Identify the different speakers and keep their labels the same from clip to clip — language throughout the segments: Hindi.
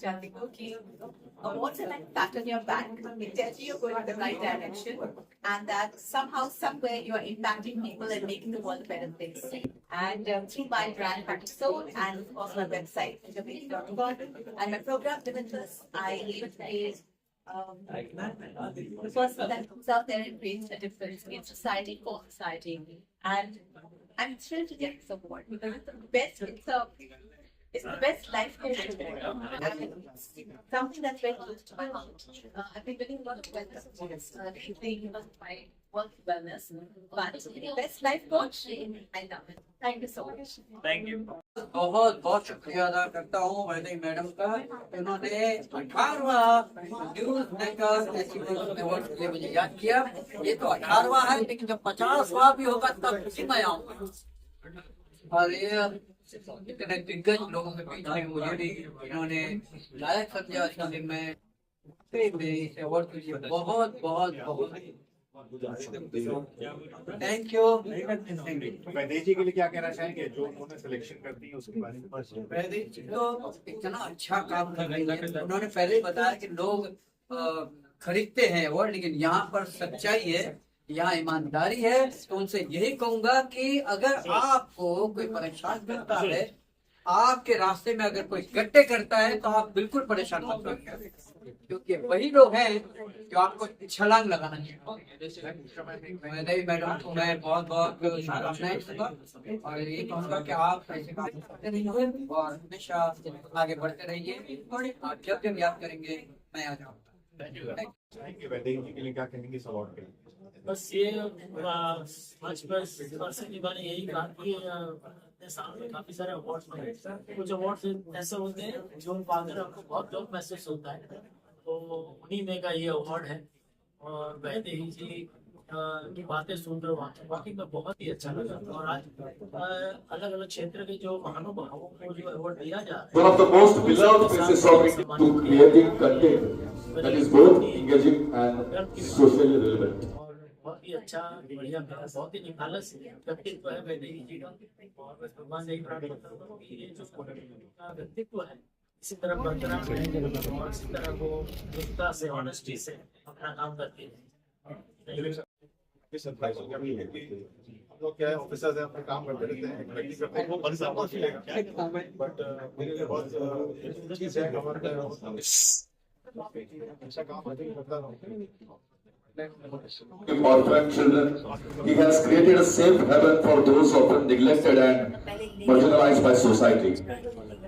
Speaker 1: चाहती हूँ कि awards are like pat on your back. It tells you you're going in the right direction, and that somehow, somewhere, you are impacting people and making the world a better place. And through my brand, Patrick Soul, and of course my website, and my program Limitless, I aim to be the person that comes out there and creates a difference in society, for society. And I'm thrilled to get this award because it's the best. It's the best life coaching award. And it's something that's very close to my heart. I've been doing a lot of wellness awards, thinking of my work wellness, but the best life coach, I love it. Thank you so much.
Speaker 2: Thank you.
Speaker 3: बहुत बहुत शुक्रिया अदा करता हूँ वैदिक मैडम का। इन्होंने 18वां न्यूज मेकर एचीवमेंट अवार्ड के लिए मुझे याद किया। ये तो 18वां है, लेकिन जब 50वां भी होगा तब उसी में आऊंगा। और ये इतने दिग्गज लोगों के बीच में मुझे भी इन्होंने लायक समझा, इसलिए मैं इस अवार्ड के लिए बहुत बहुत बहुत थैंक यू।
Speaker 4: वैदेही जी के लिए क्या कहना चाहेंगे जो उन्होंने सिलेक्शन कर दी उसके बारे में?
Speaker 3: वैदिक जी तो इतना अच्छा काम कर रही है। उन्होंने पहले ही बताया कि लोग खरीदते हैं अवार्ड, लेकिन यहाँ पर सच्चाई है, यहाँ ईमानदारी है। तो उनसे यही कहूंगा कि अगर आपको कोई परेशान करता है, आपके रास्ते में अगर कोई गड्ढे करता है, तो आप बिल्कुल परेशान मत होइए, क्योंकि वही लोग हैं जो आपको छलांग लगाना चाहिए। मैडम को मैं बहुत बहुत शुभकामनाएं दूंगा और ये कहूँगा कि आप ऐसे काम करते रहिए और हमेशा आगे बढ़ते रहिए। आप जब जब याद करेंगे मैं आ जाऊँगा।
Speaker 4: वैदेही जी के लिए क्या कहेंगे इस अवार्ड के लिए?
Speaker 2: बस ये मंच पर सिद्धार्थी ने यही कहा कि अपने सामने काफी सारे अवार्ड्स मिले। कुछ अवार्ड्स ऐसे होते हैं जो पाकर आपको बहुत लोग महसूस होता है, तो उन्हीं में का ये अवार्ड है। और वैदेही जी की बातें सुनकर वाकई में बहुत ही अच्छा लगा। और आज अलग अलग क्षेत्र के जो महानुभावों को जो अवार्ड दिया जा रहा है,
Speaker 5: one of the most beloved faces of India to creating content that is both engaging and socially relevant.
Speaker 2: बहुत ही अच्छा, बढ़िया, बहुत ही निखालस व्यक्तित्व है वैदेही जी का। और बस भगवान से ही प्रार्थना करता हूँ कि ये जो व्यक्तित्व है इसी तरह बरकरार रहेंगे और इसी तरह वो निष्ठा से, ऑनेस्टी से अपना काम करते हैं।
Speaker 4: लोग क्या है, ऑफिसर्स हैं, अपना काम करते रहते हैं, प्रैक्टिस करते हैं, वो बन सकता है, बट मेरे लिए बहुत चीज है अच्छा काम करता हूँ।
Speaker 5: Orphan children, he has created a safe haven for those often neglected and marginalized by society.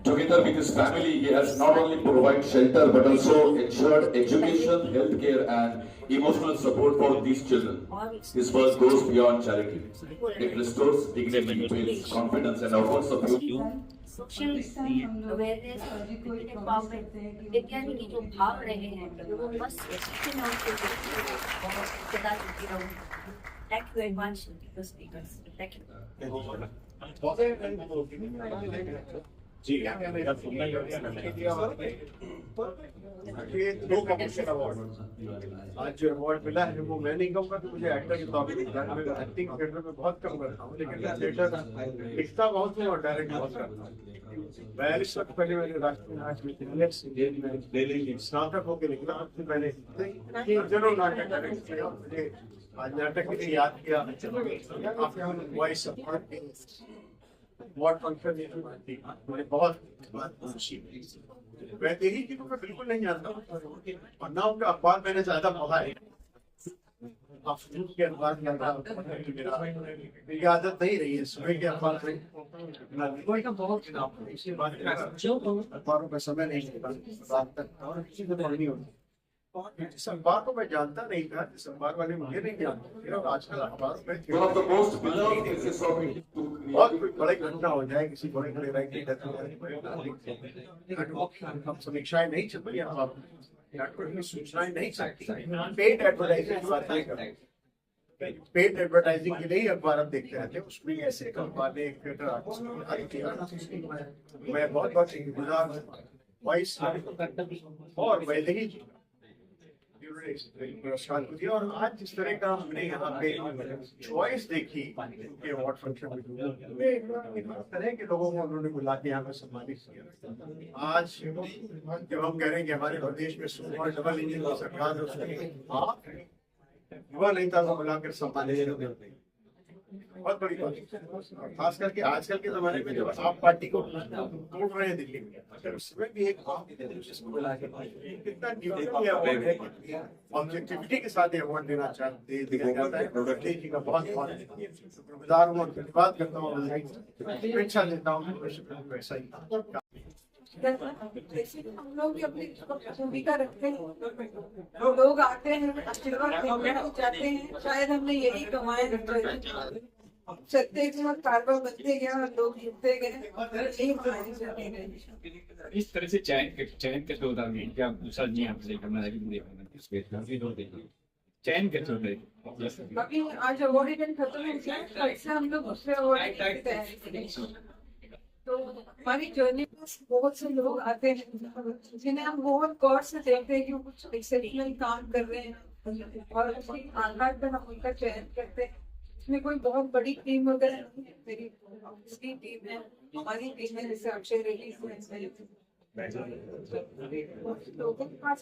Speaker 5: Together with his family, he has not only provided shelter but also ensured education, healthcare, and emotional support for these children. His work goes beyond charity. It restores dignity, builds confidence, and offers a future.
Speaker 6: Social awareness, empowerment इत्यादि के जो भाव रहे हैं वो बस बता चुकी हूँ। Thank you very much speakers. Thank you
Speaker 4: जी। ये 2 कमर्शियल अवार्ड आज जो अवार्ड मिला है वो मैं नहीं कहूँगा कि मुझे एक्टर के तौर पर मिला है। मैं एक्टिंग थिएटर में बहुत कम करता हूँ, लेकिन मैं थिएटर लिखता बहुत हूँ और डायरेक्ट बहुत करता हूँ। मैं इस वक्त पहले मैंने राष्ट्रीय नाटक में स्नातक होकर निकला, उससे पहले जरूर नाटक करेंगे। मुझे आज नाटक के लिए याद किया वॉइस बहुत फंक्शन मुझे बहुत खुशी हुई। वैदेही जी को मैं बिल्कुल नहीं जानता और ना उनका अखबार मैंने ज्यादा पढ़ा है। के अखबार मेरी आदत नहीं रही है सुबह के अखबार में अखबारों का समय नहीं और किसी को पढ़नी होती। जिस अखबार को मैं जानता नहीं था, जिस अखबार वाले मुझे नहीं जानते, आजकल अखबारों में बहुत कोई बड़ी घटना हो जाए, किसी बड़े बड़े रैंक की हम समीक्षाएं नहीं छपी, नाटकों सूचनाएं नहीं छपती। पेड एडवर्टाइजिंग बात नहीं करते, पेड एडवर्टाइजिंग के लिए अखबार हम देखते रहते हैं। उसमें ऐसे एक अखबार ने एक थिएटर आर्टिस्ट मैं बहुत शुक्रगुजार हूँ वॉइस और वैदेही जी। उन्होंने इस पुरस्कार को दिया। और आज जिस तरह का हमने यहाँ पे चॉइस देखी उनके अवार्ड फंक्शन में, हर तरह के लोगों को उन्होंने बुला के यहाँ पे सम्मानित किया। आज जब हम कह रहे हैं कि हमारे प्रदेश में सुपर डबल इंजन की सरकार है, उसमें युवा नेता को बुलाकर सम्मानित बहुत बड़ी बात है। और खास करके आजकल के जमाने में जब आप पार्टी को तोड़ रहे हैं दिल्ली में, अगर उसमें भी एक जिसको बुला के कितना न्यूट्रल अवार्ड है, ऑब्जेक्टिविटी के साथ अवार्ड देना दिया जाता है। गडकरी जी का बहुत बहुत शुक्रगुजार हूँ और धन्यवाद करता हूँ, शुभेच्छा देता हूँ वैसा ही।
Speaker 1: हम लोग भी अपनी भूमिका रखते हैं, लोग आते हैं आशीर्वाद जाते हैं, शायद हमने यही कमाया। चलते गए कारवा बनते गया, लोग जुड़ते गए, यही हमारी जर्नी रही।
Speaker 7: इस तरह से चयन कैसे होता है? क्या दूसरा नहीं आपसे करना है कि चयन कैसे होता है?
Speaker 1: अभी आज अवार्ड इवेंट खत्म हो गया, कल से हम लोग दूसरे अवार्ड की तैयारी करेंगे। तो हमारी जर्नी में बहुत से लोग आते हैं जिन्हें हम बहुत गौर से देखते हैं कि वो कुछ एक्सेप्शनल काम कर रहे हैं, और उसके आधार पर हम उनका चयन करते हैं। इसमें कोई बहुत बड़ी टीम वगैरह नहीं है, मेरी अपनी टीम है, हमारी टीम है, जैसे अक्षय रेड्डी लोगों के पास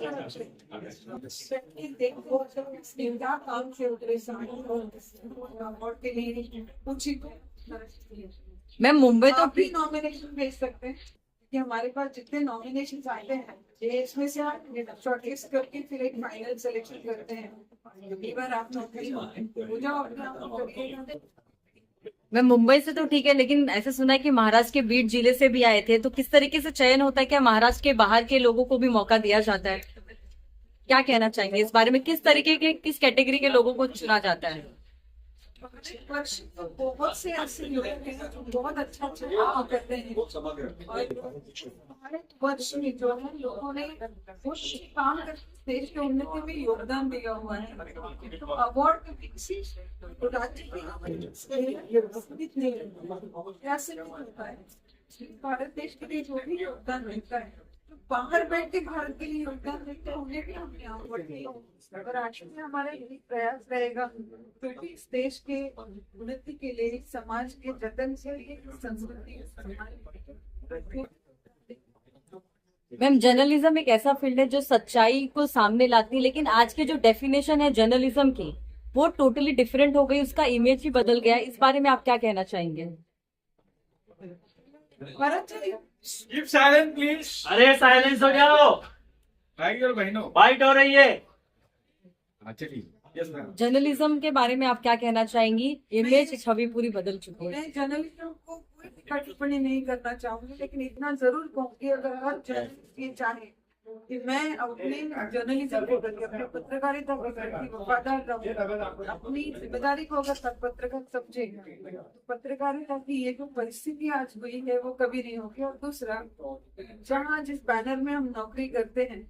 Speaker 1: देखो क्या काम से उतरे अवार्ड के लिए पूछी।
Speaker 8: मैम मुंबई तो
Speaker 1: भी नॉमिनेशन भेज सकते हैं कि हमारे पास जितने नॉमिनेशन आते हैं ये इसमें से आप शॉर्टलिस्ट करके फिर एक फाइनल सिलेक्शन करते हैं। अगली बार आप नौकरी हो जाओ अपने आप करिएगा।
Speaker 8: मैम मुंबई से तो ठीक है, लेकिन ऐसा सुना है कि महाराष्ट्र के बीड जिले से भी आए थे, तो किस तरीके से चयन होता है? क्या महाराष्ट्र के बाहर के लोगों को भी मौका दिया जाता है? क्या कहना चाहेंगे इस बारे में? किस तरीके के, किस कैटेगरी के लोगों को चुना जाता है?
Speaker 1: बहुत से ऐसे लोग हैं जो बहुत अच्छा काम करते हैं, और भारत वर्ष में जो है लोगों ने कुछ काम कर देश के उन्नति में योगदान दिया हुआ है। तो अवार्ड के पीछे तो राज्य ऐसे नहीं होता है। भारत देश के लिए जो भी योगदान मिलता है, तो बाहर बैठ के भारत के लिए योगदान देते हैं, उन्हें भी हमने अवार्ड दिया। और आज में हमारा यही प्रयास रहेगा क्योंकि इस देश के उन्नति के लिए, समाज के जतन के लिए, संस्कृति
Speaker 8: मैम जर्नलिज्म एक ऐसा फील्ड है जो सच्चाई को सामने लाती है, लेकिन आज की जो डेफिनेशन है जर्नलिज्म की वो टोटली डिफरेंट हो गई, उसका इमेज ही बदल गया। इस बारे में आप क्या कहना चाहेंगे?
Speaker 7: प्लीज।
Speaker 2: अरे साइलेंस हो जाओ,
Speaker 7: भाई और बहनों,
Speaker 2: फाइट हो रही है।
Speaker 7: चलिए यस मैम।
Speaker 8: जर्नलिज्म के बारे में आप क्या कहना चाहेंगी? इमेज छवि पूरी बदल चुकी है।
Speaker 1: मैं जर्नलिज्म को कोई टिप्पणी नहीं करना चाहूंगी, लेकिन इतना जरूर कहूंगी अगर हर जर्नलिस्ट ये चाहे कि मैं अपने जर्नलिज्म को करके अपनी पत्रकारिता को करके वफादार रहूं, अपनी जिम्मेदारी को अगर पत्रकार समझे तो पत्रकारिता की ये जो परिस्थिति आज हुई है वो कभी नहीं होगी। और दूसरा, जहाँ जिस बैनर में हम नौकरी करते हैं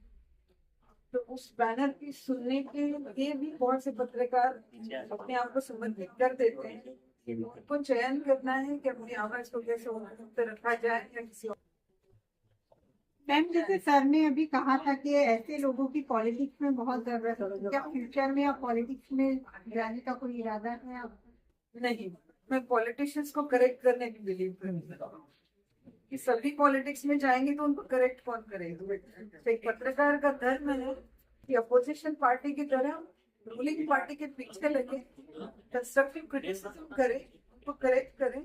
Speaker 1: तो उस बैनर की सुनने के लिए भी बहुत से पत्रकार अपने आप को समर्पित कर देते हैं। उनको चयन करना है कि अपनी आवाज को कैसे मुक्त रखा जाए या किसी और।
Speaker 9: मैम जैसे सर ने अभी कहा था कि ऐसे लोगों की पॉलिटिक्स में बहुत जरूरत है, क्या फ्यूचर में आप पॉलिटिक्स में जाने का कोई इरादा है आप?
Speaker 1: नहीं, मैं पॉलिटिशियंस को करेक्ट करने में बिलीव करती हूँ कि सभी पॉलिटिक्स में जाएंगे तो उनको करेक्ट कौन करेगा। तो एक पत्रकार का धर्म है कि अपोजिशन पार्टी की तरह रूलिंग पार्टी के पीछे लगे, कंस्ट्रक्टिव क्रिटिसिज्म करे, उनको करेक्ट करे।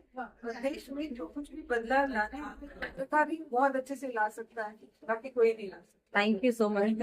Speaker 1: देश में जो कुछ भी बदलाव लाने पत्रकार ही बहुत अच्छे से ला सकता है, बाकी कोई नहीं ला सकता।
Speaker 8: Thank you so much.